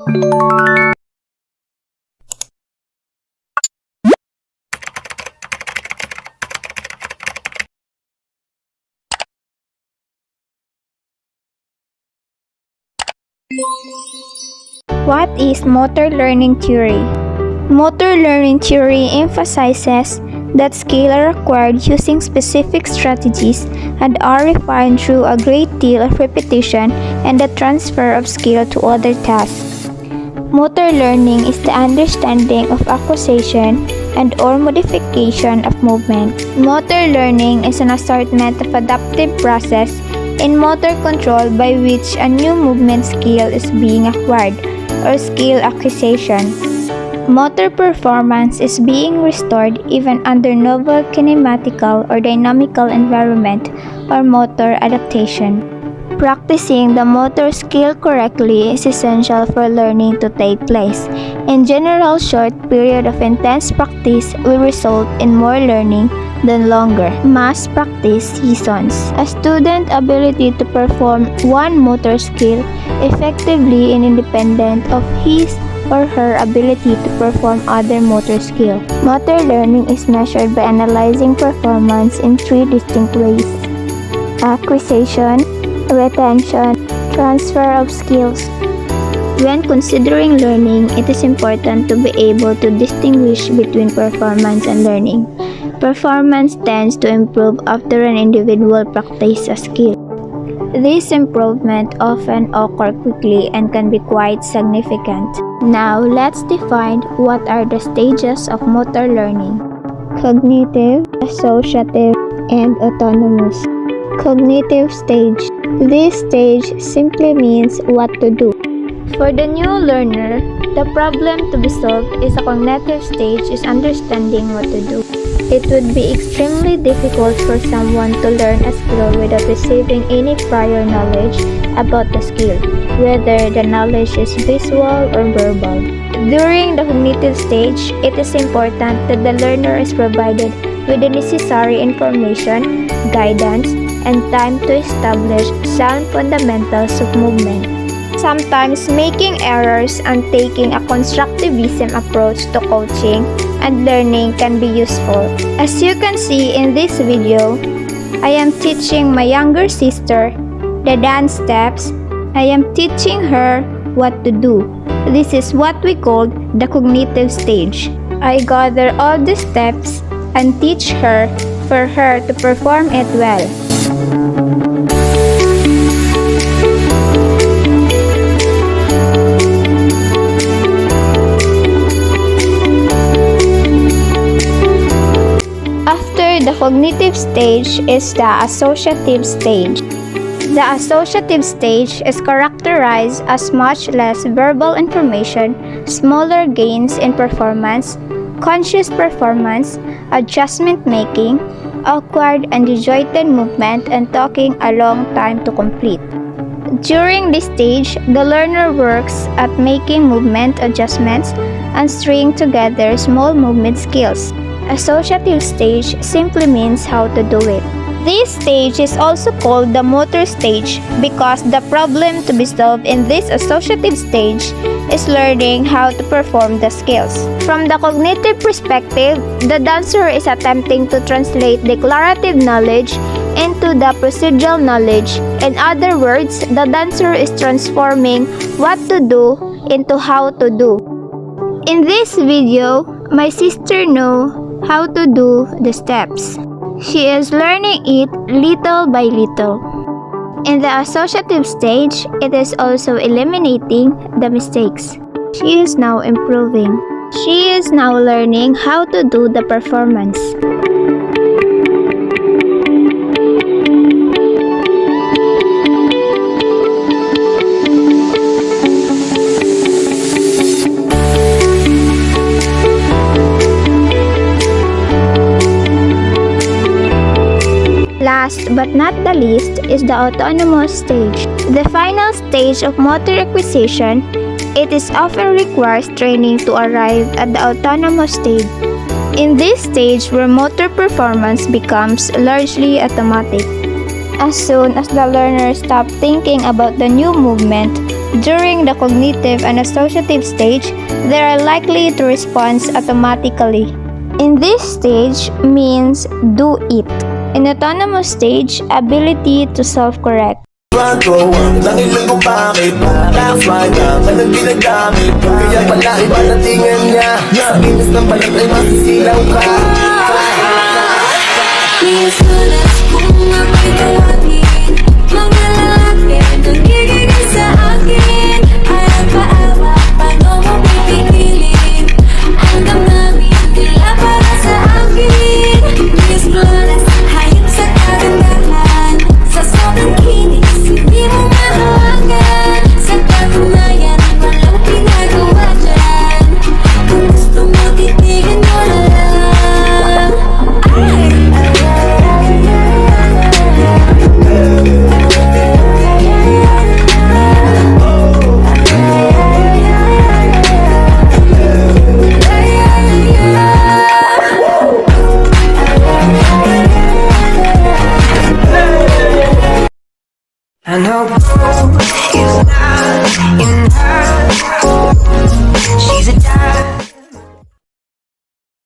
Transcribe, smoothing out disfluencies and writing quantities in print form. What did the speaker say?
What is motor learning theory? Motor learning theory emphasizes that skills are acquired using specific strategies and are refined through a great deal of repetition and the transfer of skill to other tasks. Motor learning is the understanding of acquisition and/or modification of movement. Motor learning is an assortment of adaptive process in motor control by which a new movement skill is being acquired, or skill acquisition. Motor performance is being restored even under novel kinematical or dynamical environment, or motor adaptation. Practicing the motor skill correctly is essential for learning to take place. In general, short period of intense practice will result in more learning than longer mass practice seasons. A student's ability to perform one motor skill effectively is independent of his or her ability to perform other motor skill. Motor learning is measured by analyzing performance in three distinct ways: acquisition, retention, transfer of skills. When considering learning, it is important to be able to distinguish between performance and learning. Performance tends to improve after an individual practices a skill. This improvement often occurs quickly and can be quite significant. Now, let's define what are the stages of motor learning: cognitive, associative, and autonomous. Cognitive stage. This stage simply means what to do. For the new learner, the problem to be solved is a cognitive stage is understanding what to do. It would be extremely difficult for someone to learn a skill without receiving any prior knowledge about the skill, whether the knowledge is visual or verbal. During the cognitive stage, it is important that the learner is provided with the necessary information, guidance, and time to establish sound fundamentals of movement. Sometimes making errors and taking a constructivism approach to coaching and learning can be useful. As you can see in this video, I am teaching my younger sister the dance steps. I am teaching her what to do. This is what we call the cognitive stage. I gather all the steps and teach her for her to perform it well. The cognitive stage is the associative stage. The associative stage is characterized as much less verbal information, smaller gains in performance, conscious performance, adjustment making, awkward and disjointed movement, and taking a long time to complete. During this stage, the learner works at making movement adjustments and stringing together small movement skills. Associative stage simply means how to do it. This stage is also called the motor stage because the problem to be solved in this associative stage is learning how to perform the skills. From the cognitive perspective, the dancer is attempting to translate declarative knowledge into the procedural knowledge. In other words, the dancer is transforming what to do into how to do. In this video, my sister knows how to do the steps. She is learning it little by little. In the associative stage, it is also eliminating the mistakes. She is now improving. She is now learning how to do the performance. Last but not the least is the autonomous stage. The final stage of motor acquisition, it is often requires training to arrive at the autonomous stage. In this stage where motor performance becomes largely automatic. As soon as the learner stops thinking about the new movement, During the cognitive and associative stage, they are likely to respond automatically. In this stage means do it. In autonomous stage, ability to self-correct. Bago, nangilang ko bakit Lafa niya, walang ginagamit Kaya pala iba na tingin niya Sa bilis ng balat ay masisilaw ka Minsan sulas kung ako'y tawagin Mga lalaki nagigigil sa akin Ayaw paawa, paano mo pipigilin Ang damdamin nila para sa akin Miss Flores, hayop sa kagandahan Sa sobrang kinis, hindi mo mahawagan Sa katunayan, walang pinagawa dyan Kung gusto mo, titigan mo na lang I know gold is not enough.